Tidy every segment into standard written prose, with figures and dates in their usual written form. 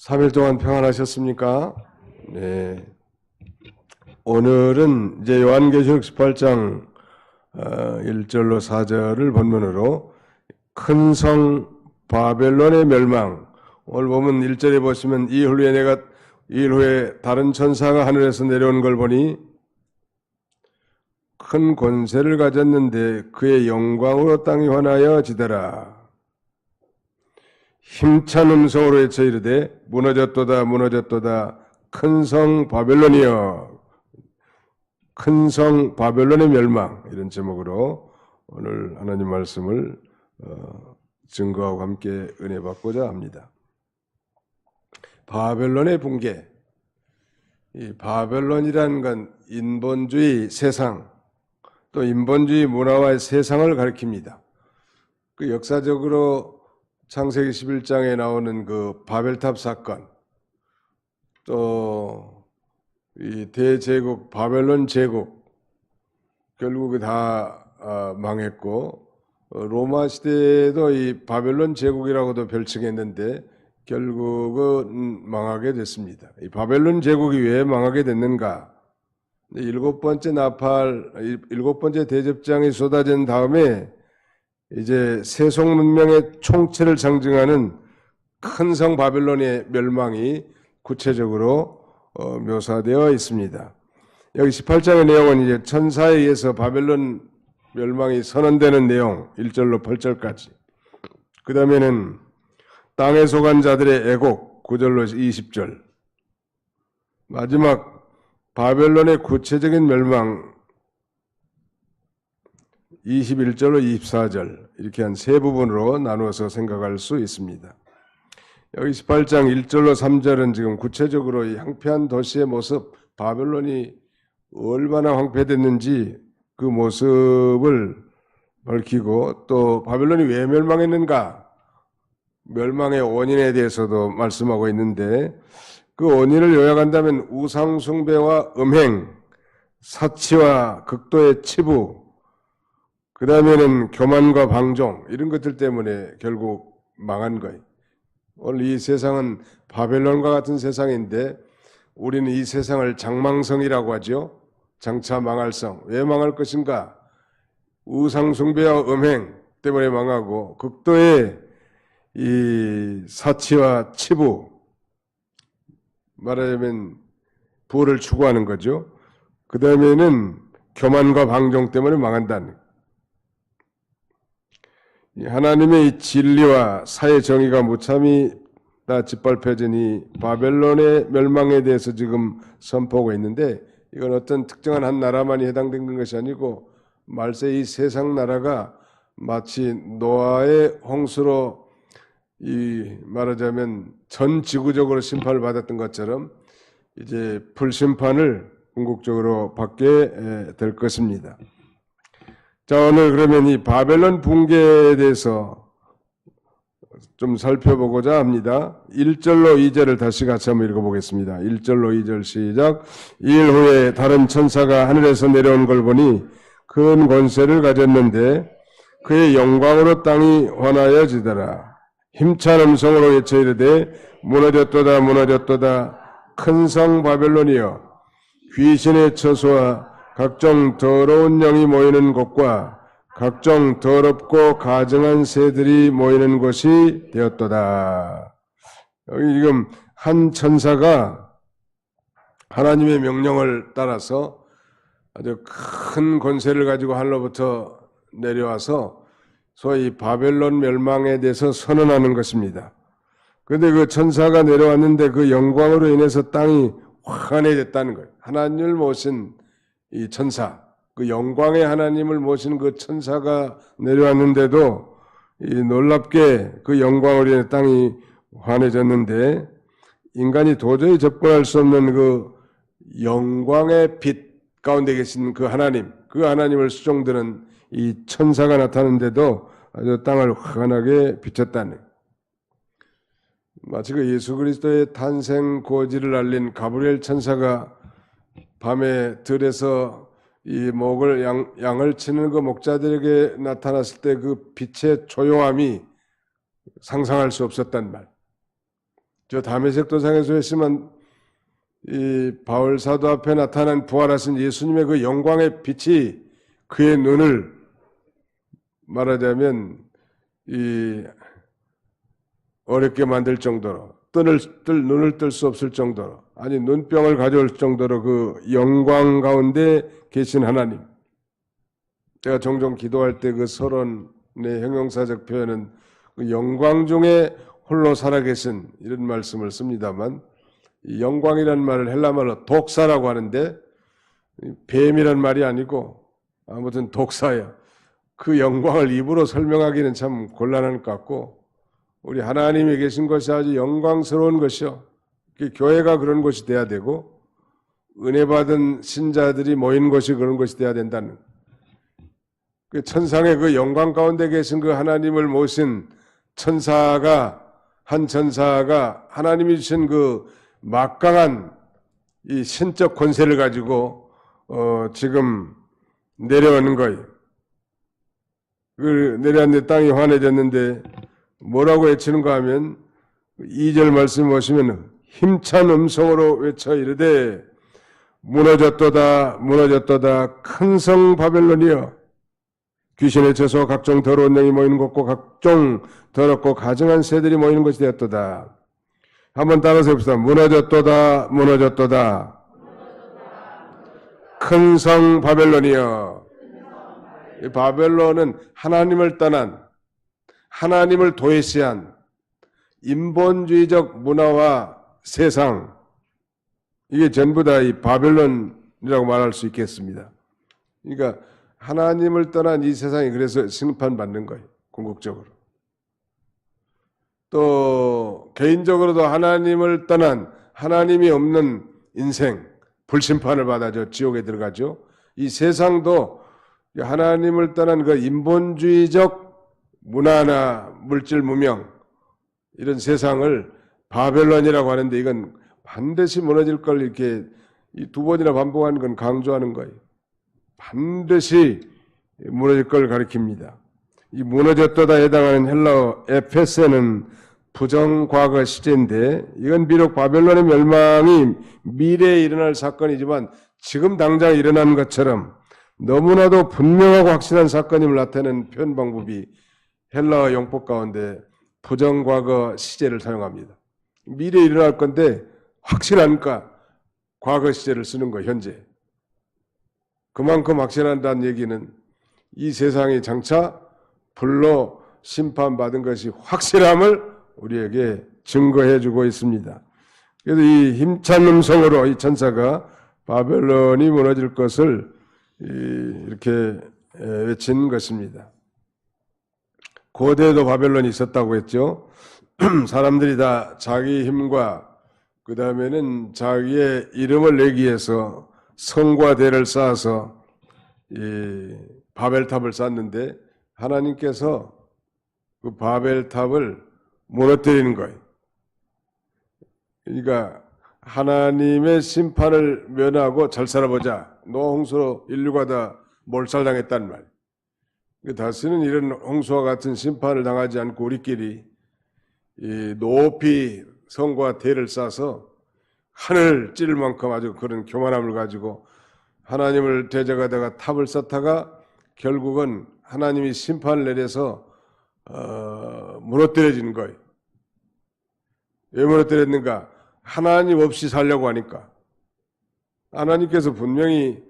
3일 동안 평안하셨습니까? 네. 오늘은 이제 요한계시록 18장 1절로 4절을 본문으로 큰 성 바벨론의 멸망. 오늘 보면 1절에 보시면 이일 후에 다른 천사가 하늘에서 내려온 걸 보니 큰 권세를 가졌는데 그의 영광으로 땅이 환하여 지더라. 힘찬 음성으로 외쳐 이르되 무너졌도다 무너졌도다 큰 성 바벨론이여, 큰 성 바벨론의 멸망, 이런 제목으로 오늘 하나님 말씀을 증거하고 함께 은혜 받고자 합니다. 바벨론의 붕괴. 이 바벨론이라는 건 인본주의 세상, 또 인본주의 문화와 세상을 가리킵니다. 그 역사적으로 창세기 11장에 나오는 그 바벨탑 사건, 또 이 대제국 바벨론 제국 결국에 다 망했고, 로마 시대에도 이 바벨론 제국이라고도 별칭했는데 결국은 망하게 됐습니다. 이 바벨론 제국이 왜 망하게 됐는가? 일곱 번째 대접장이 쏟아진 다음에 이제 세속 문명의 총체를 상징하는 큰 성 바벨론의 멸망이 구체적으로 묘사되어 있습니다. 여기 18장의 내용은 이제 천사에 의해서 바벨론 멸망이 선언되는 내용 1절로 8절까지, 그 다음에는 땅에 속한 자들의 애곡 9절로 20절, 마지막 바벨론의 구체적인 멸망 21절로 24절, 이렇게 한 세 부분으로 나누어서 생각할 수 있습니다. 여기 18장 1절로 3절은 지금 구체적으로 이 황폐한 도시의 모습, 바벨론이 얼마나 황폐됐는지 그 모습을 밝히고, 또 바벨론이 왜 멸망했는가, 멸망의 원인에 대해서도 말씀하고 있는데, 그 원인을 요약한다면 우상 숭배와 음행, 사치와 극도의 치부, 그 다음에는 교만과 방종, 이런 것들 때문에 결국 망한 거예요. 오늘 이 세상은 바벨론과 같은 세상인데 우리는 이 세상을 장망성이라고 하죠. 장차 망할 성. 왜 망할 것인가? 우상 숭배와 음행 때문에 망하고, 극도의 이 사치와 치부, 말하자면 부를 추구하는 거죠. 그 다음에는 교만과 방종 때문에 망한다는, 하나님의 이 진리와 사회 정의가 무참히 다 짓밟혀지니 바벨론의 멸망에 대해서 지금 선포하고 있는데, 이건 어떤 특정한 한 나라만이 해당되는 것이 아니고 말세 이 세상 나라가 마치 노아의 홍수로 이 말하자면 전 지구적으로 심판을 받았던 것처럼 이제 불심판을 궁극적으로 받게 될 것입니다. 자, 오늘 그러면 이 바벨론 붕괴에 대해서 좀 살펴보고자 합니다. 1절로 2절을 다시 같이 한번 읽어보겠습니다. 1절로 2절 시작. 이일 후에 다른 천사가 하늘에서 내려온 걸 보니 큰 권세를 가졌는데 그의 영광으로 땅이 환하여지더라. 힘찬 음성으로 외쳐 이르되 무너졌도다 무너졌도다 큰 성 바벨론이여, 귀신의 처소와 각종 더러운 영이 모이는 곳과 각종 더럽고 가증한 새들이 모이는 곳이 되었도다. 여기 지금 한 천사가 하나님의 명령을 따라서 아주 큰 권세를 가지고 하늘로부터 내려와서 소위 바벨론 멸망에 대해서 선언하는 것입니다. 그런데 그 천사가 내려왔는데 그 영광으로 인해서 땅이 환해졌다는 거예요. 하나님을 모신 이 천사, 그 영광의 하나님을 모신 그 천사가 내려왔는데도 이 놀랍게 그 영광으로 인해 땅이 환해졌는데, 인간이 도저히 접근할 수 없는 그 영광의 빛 가운데 계신 그 하나님, 그 하나님을 수종드는 이 천사가 나타났는데도 아주 땅을 환하게 비쳤다는, 마치 그 예수 그리스도의 탄생 고지를 알린 가브리엘 천사가 밤에 들에서 이 목을 양을 치는 그 목자들에게 나타났을 때 그 빛의 조용함이 상상할 수 없었단 말. 저 다메섹 도상에서 했으면 이 바울 사도 앞에 나타난 부활하신 예수님의 그 영광의 빛이 그의 눈을 말하자면 이 어렵게 만들 정도로 눈을 뜰 수 없을 정도로 아니 눈병을 가져올 정도로 그 영광 가운데 계신 하나님. 제가 종종 기도할 때 그 서론의 형용사적 표현은 그 영광 중에 홀로 살아계신 이런 말씀을 씁니다만 이 영광이라는 말을 헬라말로 독사라고 하는데 뱀이란 말이 아니고 아무튼 독사야. 그 영광을 입으로 설명하기는 참 곤란한 것 같고 우리 하나님이 계신 것이 아주 영광스러운 것이요. 교회가 그런 곳이 돼야 되고 은혜 받은 신자들이 모인 곳이 그런 곳이 돼야 된다는 그 천상의 그 영광 가운데 계신 그 하나님을 모신 한 천사가 하나님이 주신 그 막강한 이 신적 권세를 가지고 지금 내려오는 거예요. 그 내려왔는데 땅이 환해졌는데 뭐라고 외치는가 하면 2절 말씀 보시면 힘찬 음성으로 외쳐 이르되 무너졌도다 무너졌도다 큰 성 바벨론이여 귀신의 처소 각종 더러운 영이 모이는 곳고 각종 더럽고 가증한 새들이 모이는 곳이 되었도다. 한번 따라서 해봅시다. 무너졌도다 무너졌도다 큰 성 바벨론이여. 이 바벨론은 하나님을 떠난 하나님을 도외시한 인본주의적 문화와 세상 이게 전부 다 이 바벨론이라고 말할 수 있겠습니다. 그러니까 하나님을 떠난 이 세상이 그래서 심판받는 거예요. 궁극적으로. 또 개인적으로도 하나님을 떠난 하나님이 없는 인생 불심판을 받아죠. 지옥에 들어가죠. 이 세상도 하나님을 떠난 그 인본주의적 문화나 물질 무명 이런 세상을 바벨론이라고 하는데 이건 반드시 무너질 걸 이렇게 두 번이나 반복하는 건 강조하는 거예요. 반드시 무너질 걸 가리킵니다. 이 무너졌다에 해당하는 헬라어 에페세는 부정과거 시제인데 이건 비록 바벨론의 멸망이 미래에 일어날 사건이지만 지금 당장 일어나는 것처럼 너무나도 분명하고 확실한 사건임을 나타내는 표현 방법이 헬라어 용법 가운데 부정과거 시제를 사용합니다. 미래에 일어날 건데 확실하니까 과거 시제를 쓰는 거예요. 현재. 그만큼 확실한다는 얘기는 이 세상이 장차 불로 심판받은 것이 확실함을 우리에게 증거해 주고 있습니다. 그래서 이 힘찬 음성으로 이 천사가 바벨론이 무너질 것을 이렇게 외친 것입니다. 고대에도 바벨론이 있었다고 했죠. 사람들이 다 자기 힘과 그 다음에는 자기의 이름을 내기 위해서 성과 대를 쌓아서 이 바벨탑을 쌓는데 하나님께서 그 바벨탑을 무너뜨리는 거예요. 그러니까 하나님의 심판을 면하고 잘 살아보자. 노아 홍수로 인류가 다 몰살당했단 말이에요. 다시는 이런 홍수와 같은 심판을 당하지 않고 우리끼리 높이 성과 대를 쌓아서 하늘 찌를 만큼 아주 그런 교만함을 가지고 하나님을 대적하다가 탑을 쌓다가 결국은 하나님이 심판을 내려서 무너뜨려지는 거예요. 왜 무너뜨렸는가? 하나님 없이 살려고 하니까. 하나님께서 분명히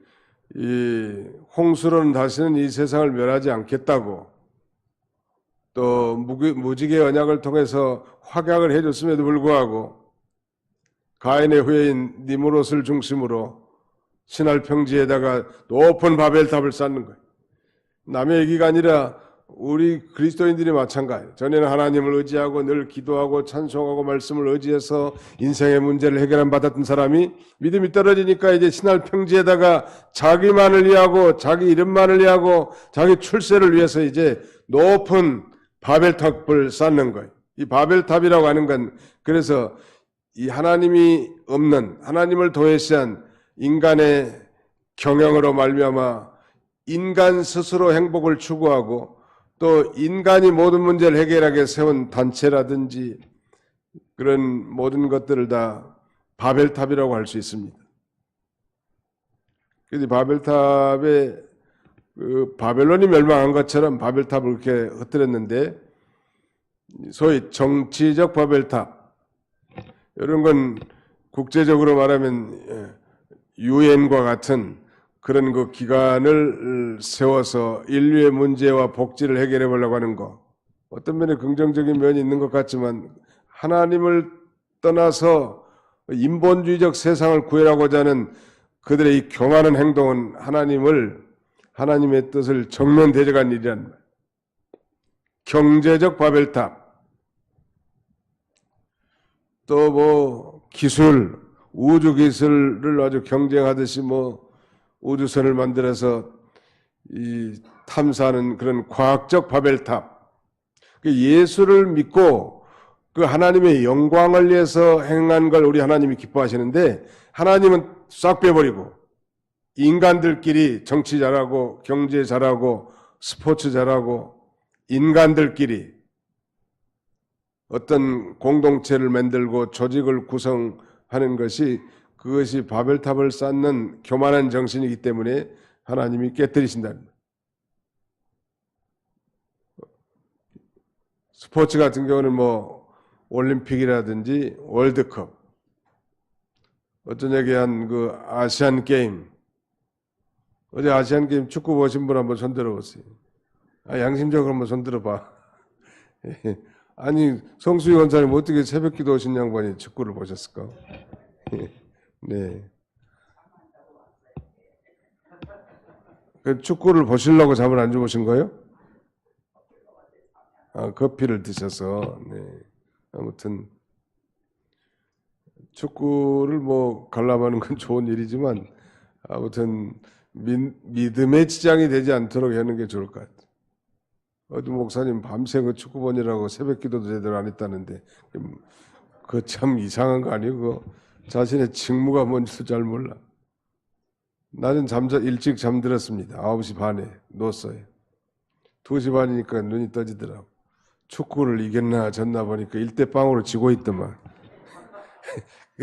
이 홍수로는 다시는 이 세상을 멸하지 않겠다고 또 무지개 언약을 통해서 확약을 해줬음에도 불구하고 가인의 후예인 니므롯을 중심으로 신할 평지에다가 높은 바벨탑을 쌓는 거예요. 남의 얘기가 아니라 우리 그리스도인들이 마찬가지예요. 전에는 하나님을 의지하고 늘 기도하고 찬송하고 말씀을 의지해서 인생의 문제를 해결한 받았던 사람이 믿음이 떨어지니까 이제 신할 평지에다가 자기만을 위하고 자기 이름만을 위하고 자기 출세를 위해서 이제 높은 바벨탑을 쌓는 거예요. 이 바벨탑이라고 하는 건 그래서 이 하나님이 없는 하나님을 도외시한 인간의 경영으로 말미암아 인간 스스로 행복을 추구하고 또 인간이 모든 문제를 해결하게 세운 단체라든지 그런 모든 것들을 다 바벨탑이라고 할 수 있습니다. 그래서 바벨탑에 바벨론이 멸망한 것처럼 바벨탑을 그렇게 흩뜨렸는데, 소위 정치적 바벨탑, 이런 건 국제적으로 말하면 유엔과 같은 그런 그 기관을 세워서 인류의 문제와 복지를 해결해 보려고 하는 거, 어떤 면에 긍정적인 면이 있는 것 같지만 하나님을 떠나서 인본주의적 세상을 구현하고자 하는 그들의 이 교만한 행동은 하나님의 뜻을 정면 대적한 일이란 말이에요. 경제적 바벨탑, 또 뭐 기술, 우주 기술을 아주 경쟁하듯이 뭐 우주선을 만들어서 이 탐사하는 그런 과학적 바벨탑, 예수를 믿고 그 하나님의 영광을 위해서 행한 걸 우리 하나님이 기뻐하시는데, 하나님은 싹 빼버리고 인간들끼리 정치 잘하고 경제 잘하고 스포츠 잘하고 인간들끼리 어떤 공동체를 만들고 조직을 구성하는 것이, 그것이 바벨탑을 쌓는 교만한 정신이기 때문에 하나님이 깨뜨리신다는 거예요. 스포츠 같은 경우는 뭐 올림픽이라든지 월드컵, 어떤 얘기한 그 아시안 게임, 어제 아시안 게임 축구 보신 분 한번 손들어 보세요. 양심적으로 한번 손들어 봐. 아니, 성수희 원사님 어떻게 새벽 기도 오신 양반이 축구를 보셨을까? 네. 축구를 보시려고 잠을 안 주무신 거예요? 커피를 드셔서. 네. 아무튼 축구를 뭐 관람하는 건 좋은 일이지만, 아무튼 믿음의 지장이 되지 않도록 하는 게 좋을 것 같아요. 어디 목사님 밤새 그 축구 보느라고 새벽 기도도 제대로 안 했다는데, 그거 참 이상한 거 아니고 자신의 직무가 뭔지도 잘 몰라. 나는 일찍 잠들었습니다. 9시 반에 누웠어요. 2시 반이니까 눈이 떠지더라고. 축구를 이겼나 졌나 보니까 1대0으로 지고 있더만.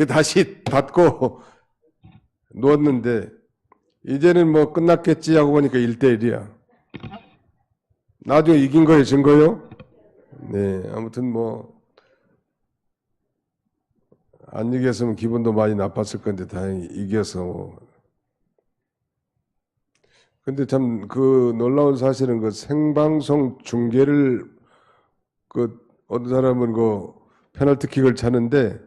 다시 닫고 누웠는데, 이제는 뭐 끝났겠지 하고 보니까 1대1이야. 나중에 이긴 거예요, 진 거요? 네, 아무튼 뭐 안 이겼으면 기분도 많이 나빴을 건데 다행히 이겨서. 근데 참 그 놀라운 사실은 그 생방송 중계를 어떤 사람은 그 페널티킥을 차는데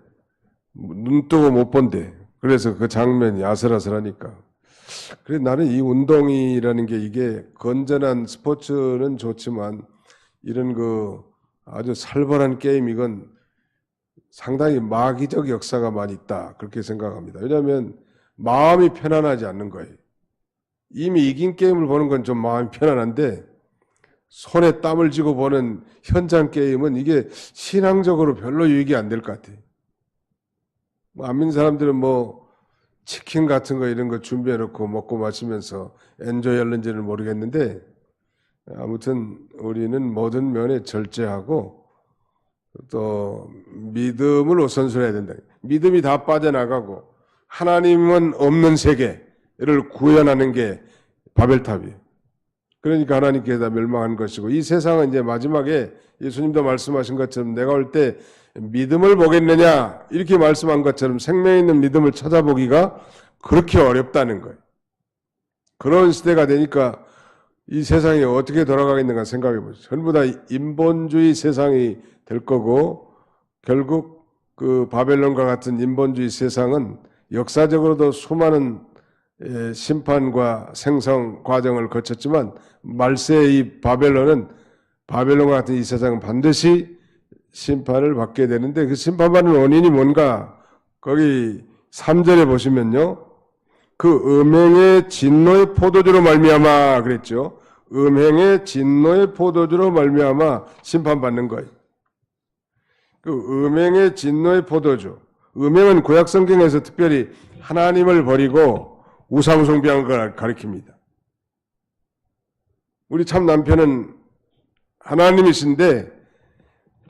눈 뜨고 못 본대. 그래서 그 장면이 아슬아슬하니까. 그래, 나는 이 운동이라는 게, 이게 건전한 스포츠는 좋지만 이런 그 아주 살벌한 게임, 이건 상당히 마귀적 역사가 많이 있다, 그렇게 생각합니다. 왜냐하면 마음이 편안하지 않는 거예요. 이미 이긴 게임을 보는 건 좀 마음이 편안한데, 손에 땀을 쥐고 보는 현장 게임은 이게 신앙적으로 별로 유익이 안 될 것 같아요. 안 믿는 사람들은 뭐 치킨 같은 거 이런 거 준비해 놓고 먹고 마시면서 엔조이 할는지는 모르겠는데, 아무튼 우리는 모든 면에 절제하고 또 믿음을 우선순위 해야 된다. 믿음이 다 빠져나가고 하나님은 없는 세계를 구현하는 게 바벨탑이에요. 그러니까 하나님께서 다 멸망한 것이고, 이 세상은 이제 마지막에 예수님도 말씀하신 것처럼 내가 올 때 믿음을 보겠느냐 이렇게 말씀한 것처럼 생명 있는 믿음을 찾아보기가 그렇게 어렵다는 거예요. 그런 시대가 되니까 이 세상이 어떻게 돌아가겠는가 생각해 보세요. 전부 다 인본주의 세상이 될 거고, 결국 그 바벨론과 같은 인본주의 세상은 역사적으로도 수많은 심판과 생성 과정을 거쳤지만, 말세의 이 바벨론과 같은 이 세상은 반드시 심판을 받게 되는데, 그 심판받는 원인이 뭔가 거기 3절에 보시면요, 그 음행의 진노의 포도주로 말미암아 그랬죠. 음행의 진노의 포도주로 말미암아 심판받는 거예요. 그 음행의 진노의 포도주, 음행은 구약 성경에서 특별히 하나님을 버리고 우상 숭배한 걸 가리킵니다. 우리 참 남편은 하나님이신데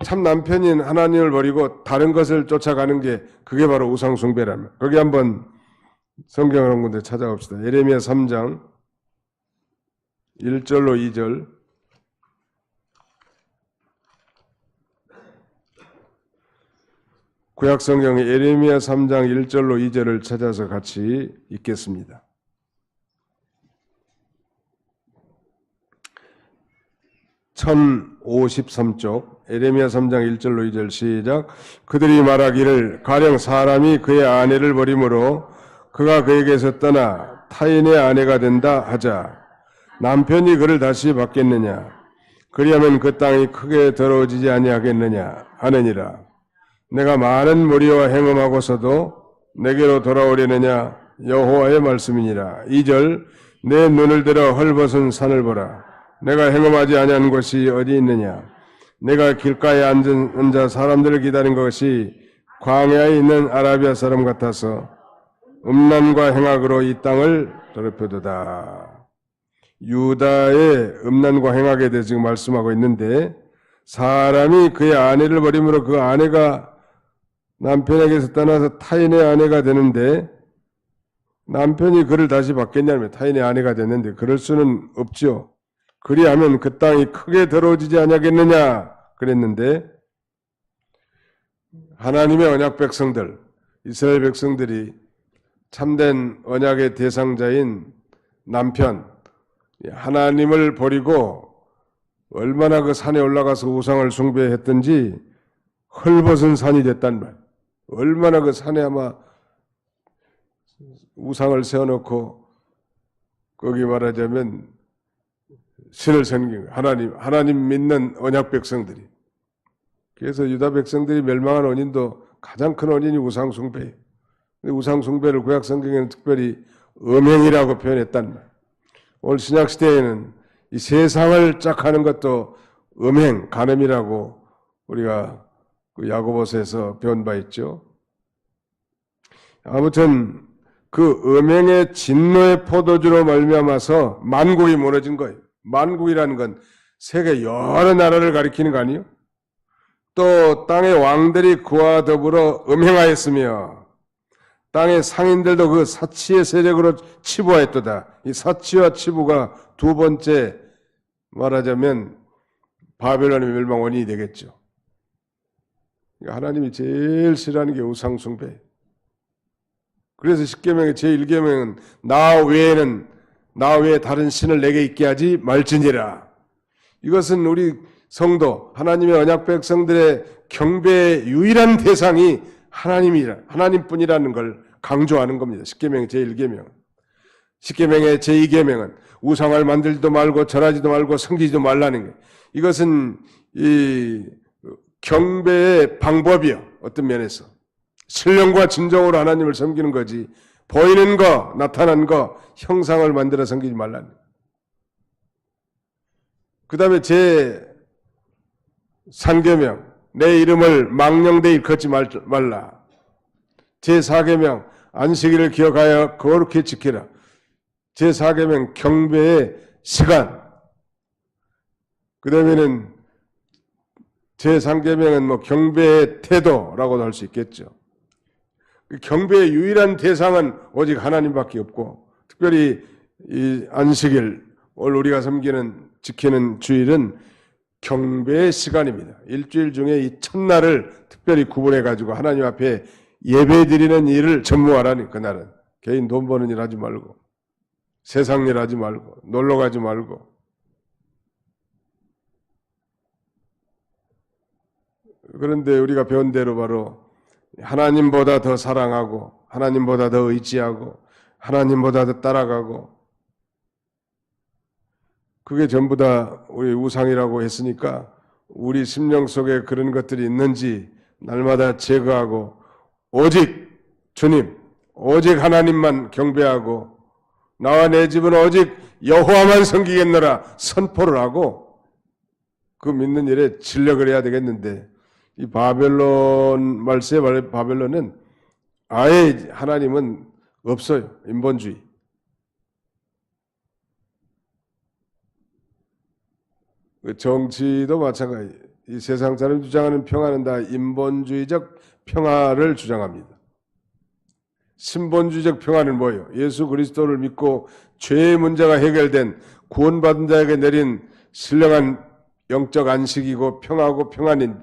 참 남편인 하나님을 버리고 다른 것을 쫓아가는 게 그게 바로 우상 숭배라며. 거기 한번 성경을 한 군데 찾아봅시다. 예레미야 3장 1절로 2절. 구약 성경의 예레미야 3장 1절로 2절을 찾아서 같이 읽겠습니다. 1053쪽 예레미야 3장 1절로 2절 시작. 그들이 말하기를 가령 사람이 그의 아내를 버림으로 그가 그에게서 떠나 타인의 아내가 된다 하자. 남편이 그를 다시 받겠느냐? 그리하면 그 땅이 크게 더러워지지 아니하겠느냐 하느니라. 내가 많은 무리와 행음하고서도 내게로 돌아오려느냐? 여호와의 말씀이니라. 2절 내 눈을 들어 헐벗은 산을 보라. 내가 행음하지 아니한 곳이 어디 있느냐? 내가 길가에 앉아 사람들을 기다린 것이 광야에 있는 아라비아 사람 같아서 음란과 행악으로 이 땅을 더럽혀도다. 유다의 음란과 행악에 대해서 지금 말씀하고 있는데, 사람이 그의 아내를 버림으로 그 아내가 남편에게서 떠나서 타인의 아내가 되는데, 남편이 그를 다시 받겠냐면 타인의 아내가 됐는데 그럴 수는 없죠. 그리하면 그 땅이 크게 더러워지지 아니하겠느냐 그랬는데, 하나님의 언약 백성들, 이스라엘 백성들이 참된 언약의 대상자인 남편, 하나님을 버리고 얼마나 그 산에 올라가서 우상을 숭배했던지 헐벗은 산이 됐단 말. 얼마나 그 산에 아마 우상을 세워놓고 거기 말하자면 신을 섬기는 하나님 믿는 언약 백성들이. 그래서 유다 백성들이 멸망한 원인도 가장 큰 원인이 우상 숭배예요. 우상 숭배를 구약 성경에는 특별히 음행이라고 표현했단 말. 오늘 신약 시대에는 이 세상을 짝하는 것도 음행, 간음이라고 우리가 그 야고보서에서 배운 바 있죠. 아무튼 그 음행의 진노의 포도주로 말미암아서 만국이 무너진 거예요. 만국이라는 건 세계 여러 나라를 가리키는 거 아니에요? 또 땅의 왕들이 그와 더불어 음행하였으며 땅의 상인들도 그 사치의 세력으로 치부하였도다. 이 사치와 치부가 두 번째 말하자면 바벨론의 멸망 원인이 되겠죠. 하나님이 제일 싫어하는 게 우상 숭배. 그래서 십계명의 제1계명은 나 외에 다른 신을 내게 있게 하지 말지니라. 이것은 우리 성도, 하나님의 언약 백성들의 경배의 유일한 대상이 하나님뿐이라는 걸 강조하는 겁니다. 십계명의 제1계명. 십계명의 제2계명은 우상을 만들지도 말고 절하지도 말고 섬기지도 말라는 게, 이것은 이 경배의 방법이요. 어떤 면에서 신령과 진정으로 하나님을 섬기는 거지, 보이는 거, 나타난 거, 형상을 만들어 섬기지 말라는 거예요. 그 다음에 제3계명 내 이름을 망령되이 일컫지 말라. 제4계명 안식일을 기억하여 거룩히 지키라. 제4계명 경배의 시간. 그 다음에는 제3계명은 뭐 경배의 태도라고도 할 수 있겠죠. 경배의 유일한 대상은 오직 하나님밖에 없고, 특별히 이 안식일, 오늘 우리가 지키는 주일은 경배의 시간입니다. 일주일 중에 이 첫날을 특별히 구분해 가지고 하나님 앞에 예배 드리는 일을 전무하라니. 그날은 개인 돈 버는 일 하지 말고, 세상 일 하지 말고, 놀러 가지 말고. 그런데 우리가 배운 대로 바로 하나님보다 더 사랑하고, 하나님보다 더 의지하고, 하나님보다 더 따라가고, 그게 전부 다 우리 우상이라고 했으니까 우리 심령 속에 그런 것들이 있는지 날마다 제거하고 오직 주님, 오직 하나님만 경배하고 나와 내 집은 오직 여호와만 섬기겠노라 선포를 하고 그 믿는 일에 진력을 해야 되겠는데, 이 바벨론 말세의 바벨론은 아예 하나님은 없어요. 인본주의. 정치도 마찬가지. 이 세상 사람이 주장하는 평화는 다 인본주의적 평화를 주장합니다. 신본주의적 평화는 뭐예요? 예수 그리스도를 믿고 죄의 문제가 해결된 구원받은 자에게 내린 신령한 영적 안식이고 평화고 평안인,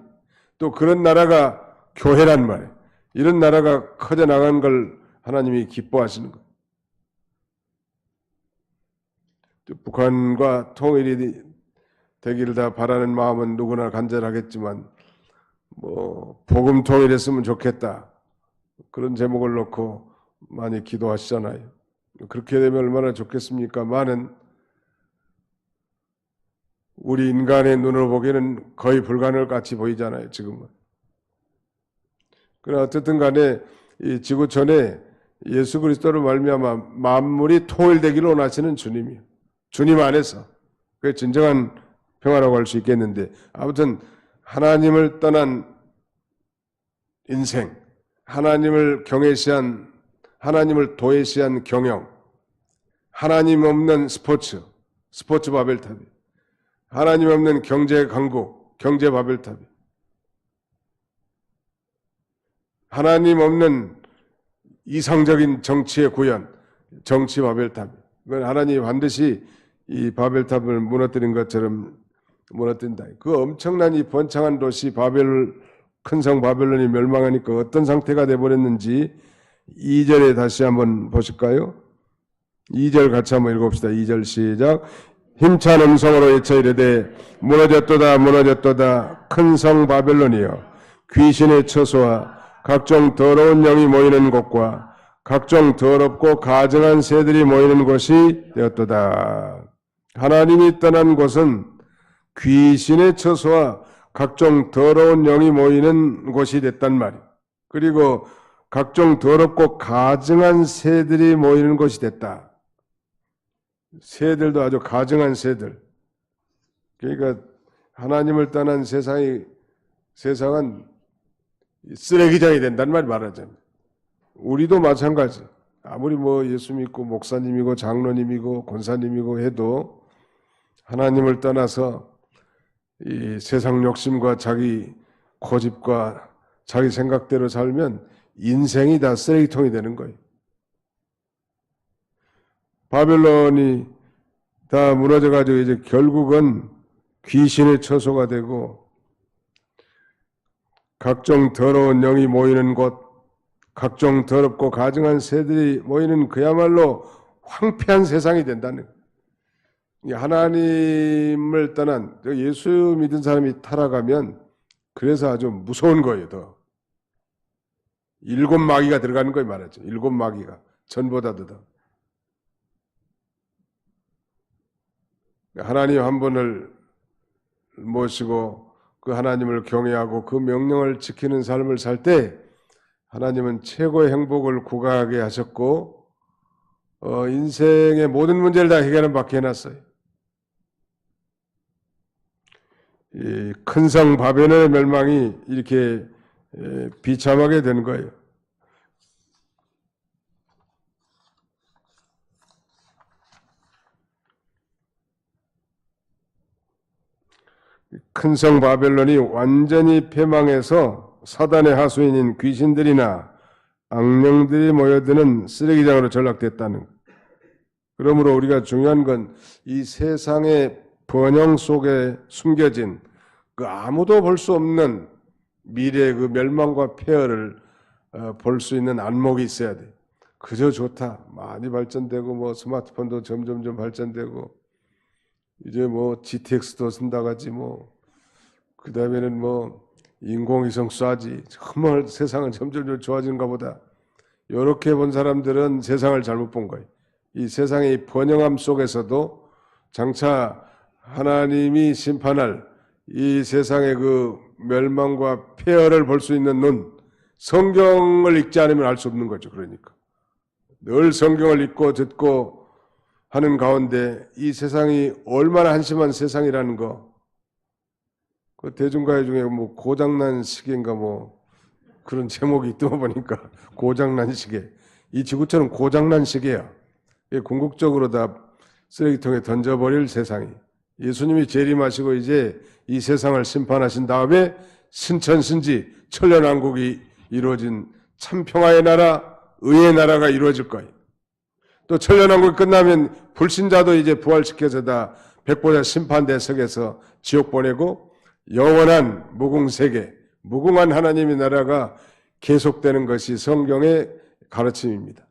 또 그런 나라가 교회란 말이에요. 이런 나라가 커져 나가는 걸 하나님이 기뻐하시는 거예요. 북한과 통일이 되기를 다 바라는 마음은 누구나 간절하겠지만 복음 통일했으면 좋겠다, 그런 제목을 놓고 많이 기도하시잖아요. 그렇게 되면 얼마나 좋겠습니까? 많은 우리 인간의 눈으로 보기에는 거의 불가능할 같이 보이잖아요, 지금은. 그러나 어쨌든 간에 이 지구촌에 예수 그리스도를 말미암아 만물이 통일되기를 원하시는 주님이에요. 주님 안에서. 그게 진정한 평화라고 할 수 있겠는데, 아무튼 하나님을 떠난 인생, 하나님을 경외시한, 하나님을 도외시한 경영, 하나님 없는 스포츠 바벨탑이, 하나님 없는 경제 강국, 경제 바벨탑이, 하나님 없는 이상적인 정치의 구현, 정치 바벨탑. 이건 하나님이 반드시 이 바벨탑을 무너뜨린 것처럼 무너뜨린다. 그 엄청난 이 번창한 도시 큰 성 바벨론이 멸망하니까 어떤 상태가 되어버렸는지 2절에 다시 한번 보실까요? 2절 같이 한번 읽어봅시다. 2절 시작. 힘찬 음성으로 외쳐 이르되 무너졌도다 무너졌도다 큰 성 바벨론이여, 귀신의 처소와 각종 더러운 영이 모이는 곳과 각종 더럽고 가증한 새들이 모이는 곳이 되었도다. 하나님이 떠난 곳은 귀신의 처소와 각종 더러운 영이 모이는 곳이 됐단 말이에요. 그리고 각종 더럽고 가증한 새들이 모이는 곳이 됐다. 새들도 아주 가증한 새들. 그러니까 하나님을 떠난 세상은 쓰레기장이 된다는 말이 말하자면, 우리도 마찬가지. 아무리 예수 믿고 목사님이고 장로님이고 권사님이고 해도 하나님을 떠나서 이 세상 욕심과 자기 고집과 자기 생각대로 살면 인생이 다 쓰레기통이 되는 거예요. 바벨론이 다 무너져가지고 이제 결국은 귀신의 처소가 되고 각종 더러운 영이 모이는 곳, 각종 더럽고 가증한 새들이 모이는 그야말로 황폐한 세상이 된다는 거예요. 하나님을 떠난 예수 믿은 사람이 타락하면 그래서 아주 무서운 거예요. 더 7마귀가 들어가는 거예요, 말하죠. 7마귀가 전보다도 더. 하나님 한 분을 모시고 그 하나님을 경외하고 그 명령을 지키는 삶을 살 때 하나님은 최고의 행복을 구가하게 하셨고 인생의 모든 문제를 다 해결한 받게 해놨어요. 이 큰 성 바벨론의 멸망이 이렇게 비참하게 된 거예요. 큰 성 바벨론이 완전히 패망해서 사단의 하수인인 귀신들이나 악령들이 모여드는 쓰레기장으로 전락됐다는 것. 그러므로 우리가 중요한 건 이 세상의 번영 속에 숨겨진 그 아무도 볼 수 없는 미래의 그 멸망과 폐허를 볼 수 있는 안목이 있어야 돼. 그저 좋다. 많이 발전되고 스마트폰도 점점 발전되고 이제 GTX도 쓴다가지 그 다음에는 인공위성 쏴지. 정말 세상은 점점 좋아지는가 보다. 이렇게 본 사람들은 세상을 잘못 본 거예요. 이 세상의 번영함 속에서도 장차 하나님이 심판할 이 세상의 그 멸망과 폐허를 볼 수 있는 눈, 성경을 읽지 않으면 알 수 없는 거죠. 그러니까 늘 성경을 읽고 듣고 하는 가운데 이 세상이 얼마나 한심한 세상이라는 거, 그 대중가요 중에 고장난 시계인가 그런 제목이 있더라 보니까 고장난 시계. 이 지구촌은 고장난 시계야. 궁극적으로 다 쓰레기통에 던져버릴 세상이. 예수님이 재림하시고 이제 이 세상을 심판하신 다음에 신천신지 천년왕국이 이루어진 참 평화의 나라, 의의 나라가 이루어질 거예요. 또 천년왕국이 끝나면 불신자도 이제 부활시켜서 다 백보자 심판대석에서 지옥 보내고 영원한 무궁세계, 무궁한 하나님의 나라가 계속되는 것이 성경의 가르침입니다.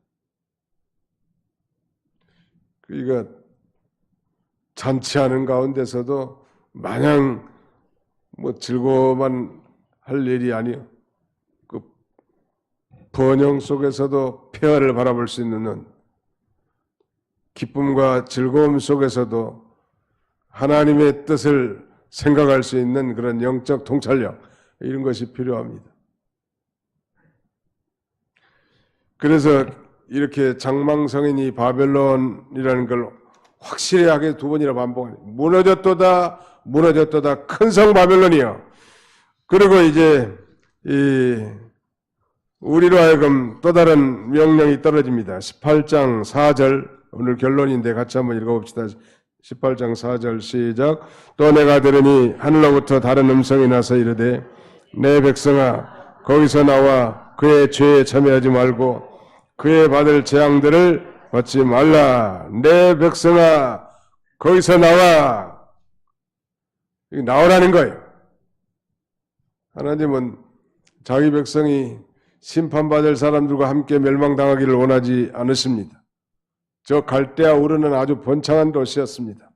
그러니까 잔치하는 가운데서도 마냥 즐거워만 할 일이 아니요. 그 번영 속에서도 폐허를 바라볼 수 있는 기쁨과 즐거움 속에서도 하나님의 뜻을 생각할 수 있는 그런 영적 통찰력, 이런 것이 필요합니다. 그래서 이렇게 장망성인이 바벨론이라는 걸 확실하게 두 번이나 반복하네. 무너졌도다, 무너졌도다, 큰 성 바벨론이요. 그리고 이제 우리로 하여금 또 다른 명령이 떨어집니다. 18장 4절, 오늘 결론인데 같이 한번 읽어봅시다. 18장 4절 시작. 또 내가 들으니 하늘로부터 다른 음성이 나서 이르되 내 백성아 거기서 나와 그의 죄에 참여하지 말고 그의 받을 재앙들을 받지 말라. 내 백성아 거기서 나와. 나오라는 거예요. 하나님은 자기 백성이 심판받을 사람들과 함께 멸망당하기를 원하지 않으십니다. 저 갈대아 우르는 아주 번창한 도시였습니다.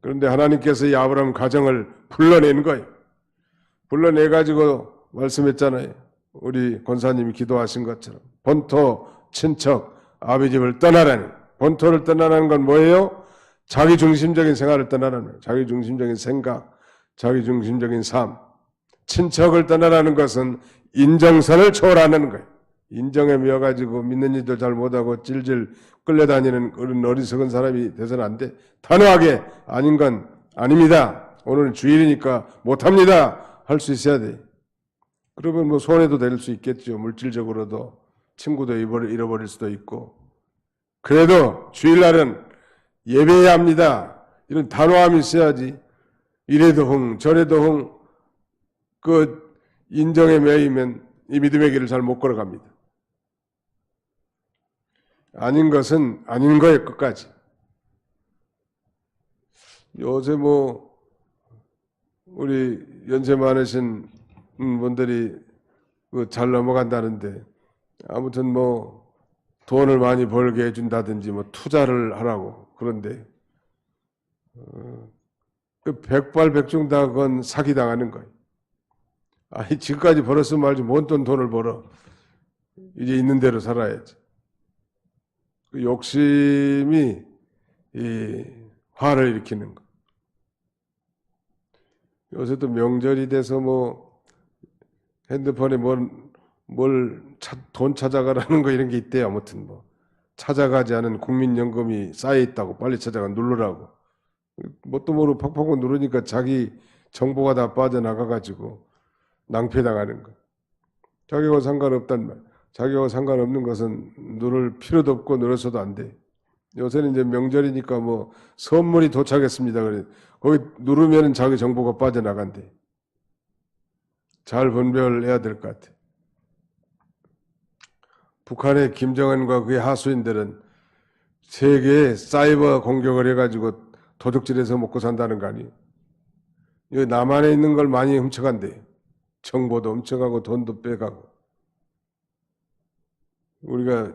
그런데 하나님께서 이 아브라함 가정을 불러낸 거예요. 불러내가지고 말씀했잖아요. 우리 권사님이 기도하신 것처럼 본토, 친척, 아비 집을 떠나라니. 본토를 떠나라는 건 뭐예요? 자기중심적인 생활을 떠나라는 거예요. 자기중심적인 생각, 자기중심적인 삶. 친척을 떠나라는 것은 인정선을 초월하는 거예요. 인정에 미워가지고 믿는 일도 잘 못하고 질질 끌려다니는 그런 어리석은 사람이 돼서는 안 돼. 단호하게 아닌 건 아닙니다. 오늘은 주일이니까 못합니다. 할 수 있어야 돼. 그러면 손해도 될 수 있겠죠. 물질적으로도 친구도 잃어버릴 수도 있고. 그래도 주일날은 예배해야 합니다. 이런 단호함이 있어야지. 이래도 흥 저래도 흥 그 인정에 매이면 이 믿음의 길을 잘 못 걸어갑니다. 아닌 것은 아닌 거예요. 끝까지. 요새 우리 연세 많으신 분들이 잘 넘어간다는데 아무튼 돈을 많이 벌게 해준다든지 투자를 하라고. 그런데 백발백중 다 그건 사기당하는 거예요. 아니 지금까지 벌었으면 말지 뭔 돈을 벌어. 이제 있는 대로 살아야지. 그 욕심이 이 화를 일으키는 거. 요새도 명절이 돼서 핸드폰에 돈 찾아가라는 거 이런 게 있대요. 아무튼 찾아가지 않은 국민연금이 쌓여 있다고 빨리 찾아가 누르라고. 뭣도 모르고 팍팍 누르니까 자기 정보가 다 빠져나가가지고 낭패당하는 거. 자기하고 상관없단 말. 자기하고 상관없는 것은 누를 필요도 없고 눌러서도 안 돼. 요새는 이제 명절이니까 선물이 도착했습니다. 그래 거기 누르면 자기 정보가 빠져나간대. 잘 분별해야 될 것 같아. 북한의 김정은과 그의 하수인들은 세계에 사이버 공격을 해가지고 도둑질해서 먹고 산다는 거 아니에요. 여기 남한에 있는 걸 많이 훔쳐간대. 정보도 훔쳐가고 돈도 빼가고. 우리가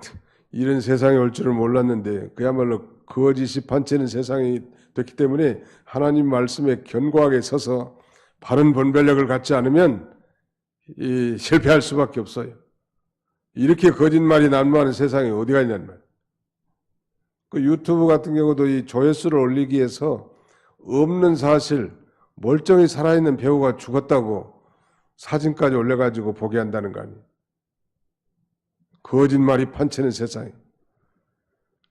이런 세상이 올 줄을 몰랐는데 그야말로 거짓이 판치는 세상이 됐기 때문에 하나님 말씀에 견고하게 서서 바른 분별력을 갖지 않으면 실패할 수밖에 없어요. 이렇게 거짓말이 난무하는 세상이 어디가 있냐는 말이에요. 그 유튜브 같은 경우도 이 조회수를 올리기 위해서 없는 사실, 멀쩡히 살아있는 배우가 죽었다고 사진까지 올려가지고 보게 한다는 거 아니에요. 거짓말이 판치는 세상이.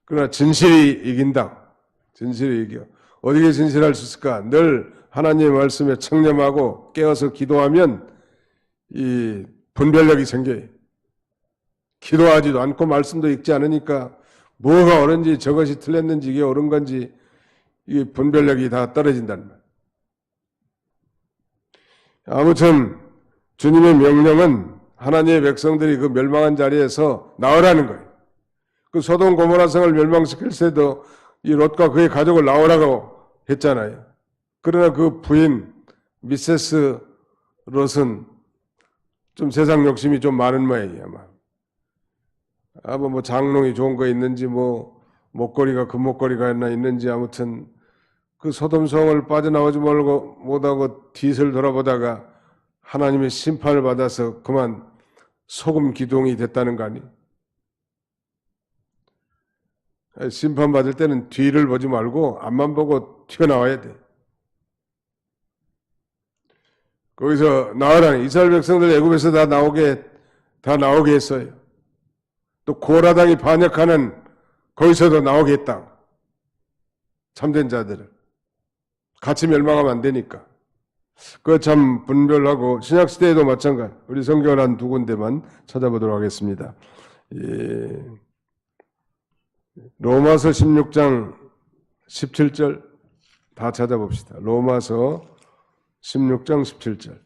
그러나 진실이 이긴다. 진실이 이겨. 어디에 진실할 수 있을까? 늘 하나님의 말씀에 청렴하고 깨어서 기도하면 이 분별력이 생겨요. 기도하지도 않고 말씀도 읽지 않으니까 뭐가 옳은지 저것이 틀렸는지 이게 옳은 건지 이 분별력이 다 떨어진단 말이에요. 아무튼 주님의 명령은 하나님의 백성들이 그 멸망한 자리에서 나오라는 거예요. 그 소돔 고모라 성을 멸망시킬 때도 이 롯과 그의 가족을 나오라고 했잖아요. 그러나 그 부인 미세스 롯은 좀 세상 욕심이 좀 많은 모양이에요. 아마 뭐 장롱이 좋은 거 있는지 뭐 목걸이가 금목걸이가 하나 있는지 아무튼 그 소돔 성을 빠져나오지 못하고 뒤를 돌아보다가 하나님의 심판을 받아서 그만 소금 기둥이 됐다는 거 아니에요? 심판받을 때는 뒤를 보지 말고 앞만 보고 튀어나와야 돼. 거기서 나오라니 이스라엘 백성들 애굽에서 다 나오게 했어요. 또 고라당이 반역하는 거기서도 나오게 했다. 참된 자들을 같이 멸망하면 안 되니까. 그거 참 분별하고 신약시대에도 마찬가지. 우리 성경을 한 두 군데만 찾아보도록 하겠습니다. 로마서 16장 17절 다 찾아봅시다. 로마서 16장 17절.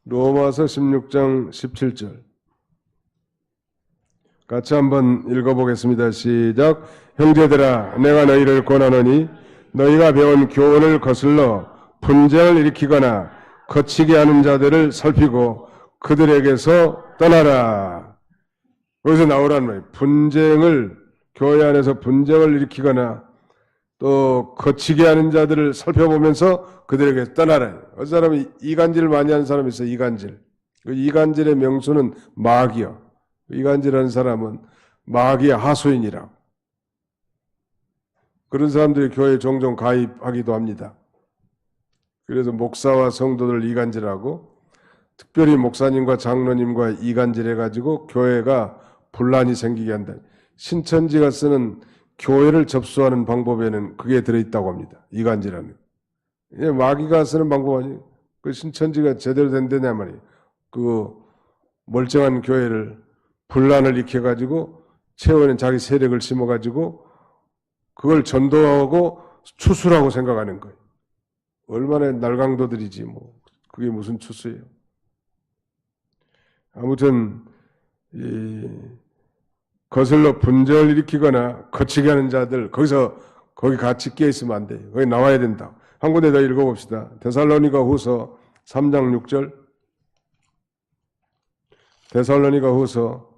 로마서 16장 17절. 같이 한번 읽어보겠습니다. 시작. 형제들아 내가 너희를 권하노니 너희가 배운 교훈을 거슬러 분쟁을 일으키거나 거치게 하는 자들을 살피고 그들에게서 떠나라. 여기서 나오라는 말이에요. 교회 안에서 분쟁을 일으키거나 또 거치게 하는 자들을 살펴보면서 그들에게 떠나라. 어떤 사람이 이간질을 많이 하는 사람이 있어요. 이간질. 그 이간질의 명수는 마귀요. 이간질하는 사람은 마귀의 하수인이라고. 그런 사람들이 교회에 종종 가입하기도 합니다. 그래서 목사와 성도들 이간질하고 특별히 목사님과 장로님과 이간질해가지고 교회가 분란이 생기게 한다. 신천지가 쓰는 교회를 접수하는 방법에는 그게 들어있다고 합니다. 이간질하는. 마귀가 쓰는 방법 아니에요. 그 신천지가 제대로 된다냐 말이에요. 그 멀쩡한 교회를 분란을 일으켜가지고 채원에 자기 세력을 심어가지고 그걸 전도하고 추수라고 생각하는 거예요. 얼마나 날강도들이지 뭐. 그게 무슨 추수예요. 아무튼 거슬러 분쟁을 일으키거나 거치게 하는 자들 거기 같이 끼어 있으면 안 돼요. 거기 나와야 된다. 한 군데 더 읽어봅시다. 데살로니가 후서 3장 6절. 데살로니가 후서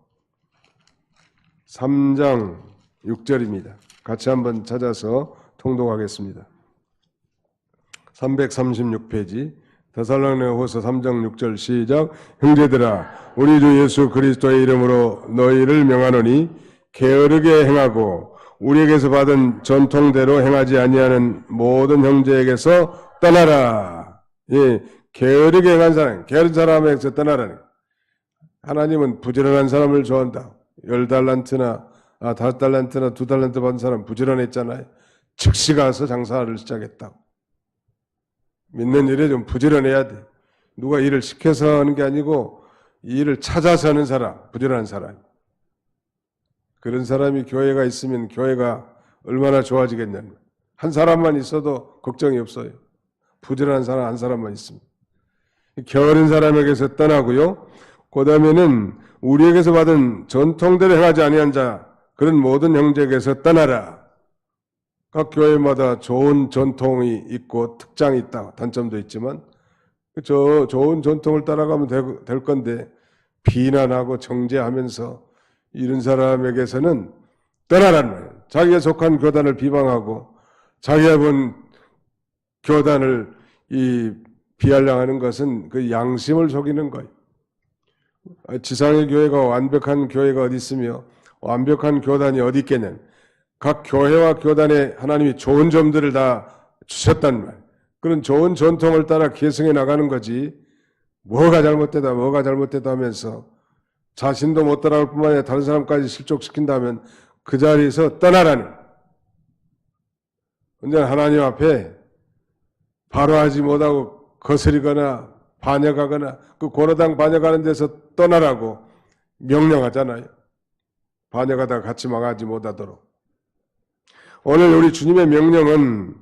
3장 6절입니다. 같이 한번 찾아서 통독하겠습니다. 336페이지 데살로니가 후서 3장 6절 시작. 형제들아 우리 주 예수 그리스도의 이름으로 너희를 명하노니 게으르게 행하고 우리에게서 받은 전통대로 행하지 아니하는 모든 형제에게서 떠나라. 예, 게으르게 행한 사람, 게으른 사람에게서 떠나라니. 하나님은 부지런한 사람을 좋아한다. 10달란트나 5달란트나 2달란트 받은 사람 부지런했잖아요. 즉시 가서 장사를 시작했다고. 믿는 일에 좀 부지런해야 돼. 누가 일을 시켜서 하는 게 아니고 이 일을 찾아서 하는 사람, 부지런한 사람. 그런 사람이 교회가 있으면 교회가 얼마나 좋아지겠냐는 거예요. 한 사람만 있어도 걱정이 없어요. 부지런한 사람 한 사람만 있으면. 게으른 사람에게서 떠나고요. 그 다음에는 우리에게서 받은 전통대로 행하지 아니한 자 그런 모든 형제에게서 떠나라. 각 교회마다 좋은 전통이 있고 특장이 있다. 단점도 있지만 저 좋은 전통을 따라가면 될 건데 비난하고 정죄하면서 이런 사람에게서는 떠나라는 거예요. 자기가 속한 교단을 비방하고 자기가 본 교단을 비아냥하는 것은 그 양심을 속이는 거예요. 지상의 교회가 완벽한 교회가 어디 있으며 완벽한 교단이 어디 있겠냐. 각 교회와 교단에 하나님이 좋은 점들을 다 주셨단 말이에요. 그런 좋은 전통을 따라 계승해 나가는 거지 뭐가 잘못되다 하면서 자신도 못 따라올 뿐만 아니라 다른 사람까지 실족시킨다면 그 자리에서 떠나라는. 언제나 하나님 앞에 바로 하지 못하고 거스리거나 반역하거나 그 고라당 반역하는 데서 떠나라고 명령하잖아요. 반역하다가 같이 망하지 못하도록. 오늘 우리 주님의 명령은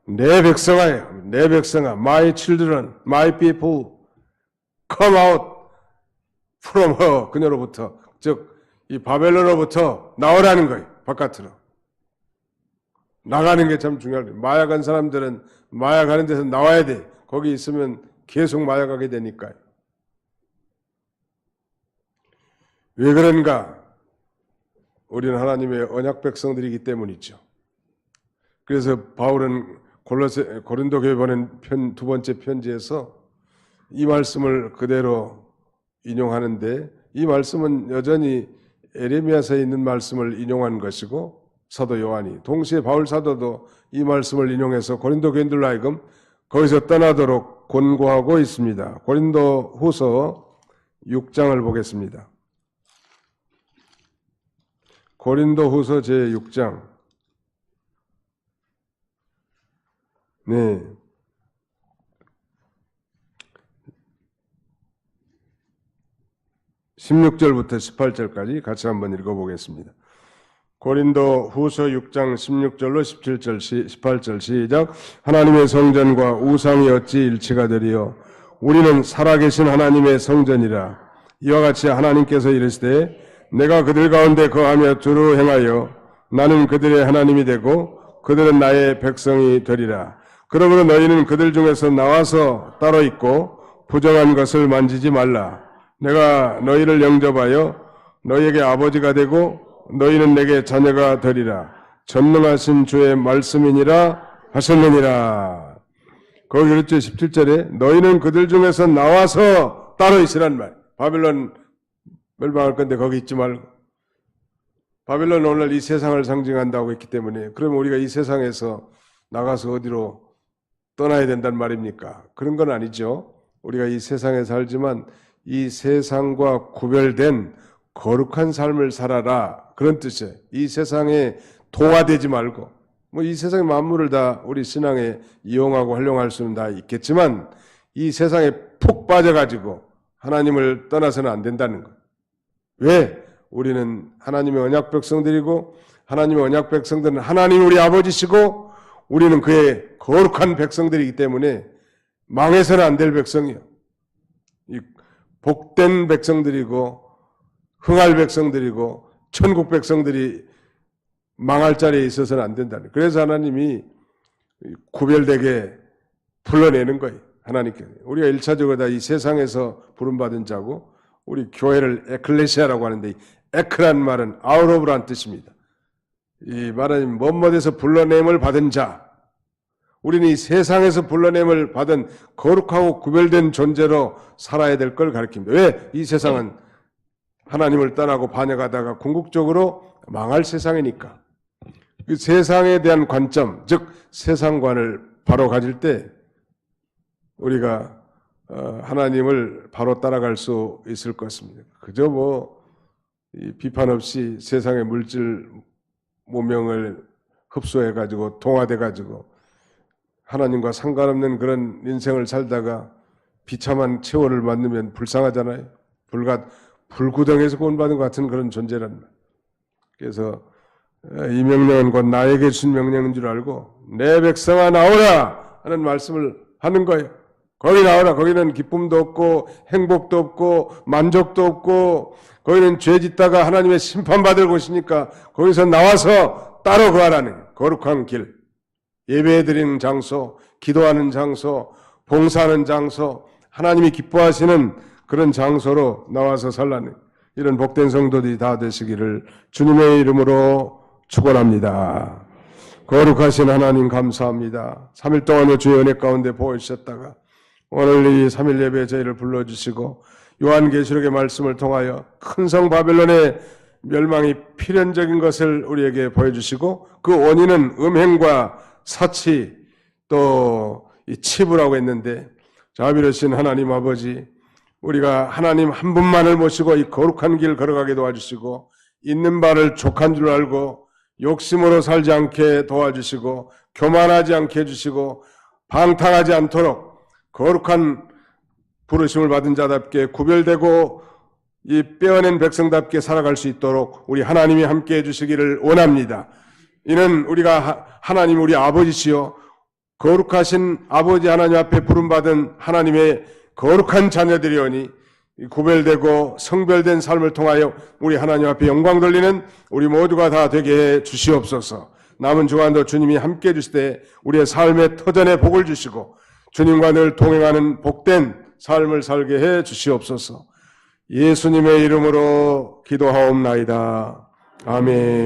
내 백성아예요. 내 백성아, my children, my people, come out from her, 그녀로부터, 즉 이 바벨론으로부터 나오라는 거예요. 바깥으로. 나가는 게 참 중요해요. 마약한 사람들은 마약하는 데서 나와야 돼. 거기 있으면 계속 마약하게 되니까요. 왜 그런가? 우리는 하나님의 언약 백성들이기 때문이죠. 그래서 바울은 고린도 교회 보낸 두 번째 편지에서 이 말씀을 그대로 인용하는데, 이 말씀은 여전히 에레미야서에 있는 말씀을 인용한 것이고, 사도 요한이 동시에 바울 사도도 이 말씀을 인용해서 고린도 교인들로 하여금 거기서 떠나도록 권고하고 있습니다. 고린도 후서 6장을 보겠습니다. 고린도 후서 제6장. 네. 16절부터 18절까지 같이 한번 읽어보겠습니다. 고린도 후서 6장 16절로 17절, 18절 시작. 하나님의 성전과 우상이 어찌 일치가 되리요? 우리는 살아계신 하나님의 성전이라. 이와 같이 하나님께서 이르시되 내가 그들 가운데 거하며 두루 행하여 나는 그들의 하나님이 되고 그들은 나의 백성이 되리라. 그러므로 너희는 그들 중에서 나와서 따로 있고 부정한 것을 만지지 말라. 내가 너희를 영접하여 너희에게 아버지가 되고 너희는 내게 자녀가 되리라. 전능하신 주의 말씀이니라 하셨느니라. 거기 그랬죠. 17절에 너희는 그들 중에서 나와서 따로 있으란 말. 바벨론 멸망할 건데 거기 있지 말고. 바벨론은 오늘 이 세상을 상징한다고 했기 때문에, 그러면 우리가 이 세상에서 나가서 어디로 떠나야 된단 말입니까? 그런 건 아니죠. 우리가 이 세상에 살지만 이 세상과 구별된 거룩한 삶을 살아라, 그런 뜻이에요. 이 세상에 동화되지 말고, 이 세상의 만물을 다 우리 신앙에 이용하고 활용할 수는 다 있겠지만 이 세상에 푹 빠져가지고 하나님을 떠나서는 안 된다는 거예요. 왜? 우리는 하나님의 언약 백성들이고, 하나님의 언약 백성들은 하나님 우리 아버지시고 우리는 그의 거룩한 백성들이기 때문에 망해서는 안 될 백성이에요. 이 복된 백성들이고 흥할 백성들이고 천국 백성들이 망할 자리에 있어서는 안 된다는. 그래서 하나님이 구별되게 불러내는 거예요. 하나님께서. 우리가 1차적으로 다 이 세상에서 부름받은 자고, 우리 교회를 에클레시아라고 하는데, 에크란 말은 out of란 뜻입니다. 이 말은 뭐뭐에서 불러냄을 받은 자. 우리는 이 세상에서 불러냄을 받은 거룩하고 구별된 존재로 살아야 될 걸 가르칩니다. 왜? 이 세상은 하나님을 떠나고 반역하다가 궁극적으로 망할 세상이니까. 그 세상에 대한 관점, 즉 세상관을 바로 가질 때 우리가 하나님을 바로 따라갈 수 있을 것입니다. 그저 비판 없이 세상의 물질 문명을 흡수해가지고 동화돼가지고 하나님과 상관없는 그런 인생을 살다가 비참한 체호를 만나면 불쌍하잖아요. 불구덩이에서 구원받은 것 같은 그런 존재란 말. 그래서 이 명령은 곧 나에게 준 명령인 줄 알고 내 백성아 나오라 하는 말씀을 하는 거예요. 거기 나오라. 거기는 기쁨도 없고 행복도 없고 만족도 없고, 거기는 죄 짓다가 하나님의 심판받을 곳이니까 거기서 나와서 따로 거하라는 거룩한 길. 예배드리는 장소, 기도하는 장소, 봉사하는 장소, 하나님이 기뻐하시는 그런 장소로 나와서 살라는 이런 복된 성도들이 다 되시기를 주님의 이름으로 축원합니다. 거룩하신 하나님 감사합니다. 3일 동안의 주의 은혜 가운데 보여주셨다가 오늘 이 3일 예배에 저희를 불러주시고 요한계시록의 말씀을 통하여 큰 성 바벨론의 멸망이 필연적인 것을 우리에게 보여주시고, 그 원인은 음행과 사치 또 이 치부라고 했는데, 자비로우신 하나님 아버지, 우리가 하나님 한 분만을 모시고 이 거룩한 길 걸어가게 도와주시고, 있는 바를 족한 줄 알고 욕심으로 살지 않게 도와주시고, 교만하지 않게 해주시고, 방탕하지 않도록 거룩한 부르심을 받은 자답게 구별되고 이 빼어낸 백성답게 살아갈 수 있도록 우리 하나님이 함께 해주시기를 원합니다. 이는 우리가 하나님 우리 아버지시요 거룩하신 아버지 하나님 앞에 부름받은 하나님의 거룩한 자녀들이오니 구별되고 성별된 삶을 통하여 우리 하나님 앞에 영광 돌리는 우리 모두가 다 되게 해 주시옵소서. 남은 주간도 주님이 함께 해주실 때 우리의 삶의 터전에 복을 주시고 주님과 늘 동행하는 복된 삶을 살게 해 주시옵소서. 예수님의 이름으로 기도하옵나이다. 아멘.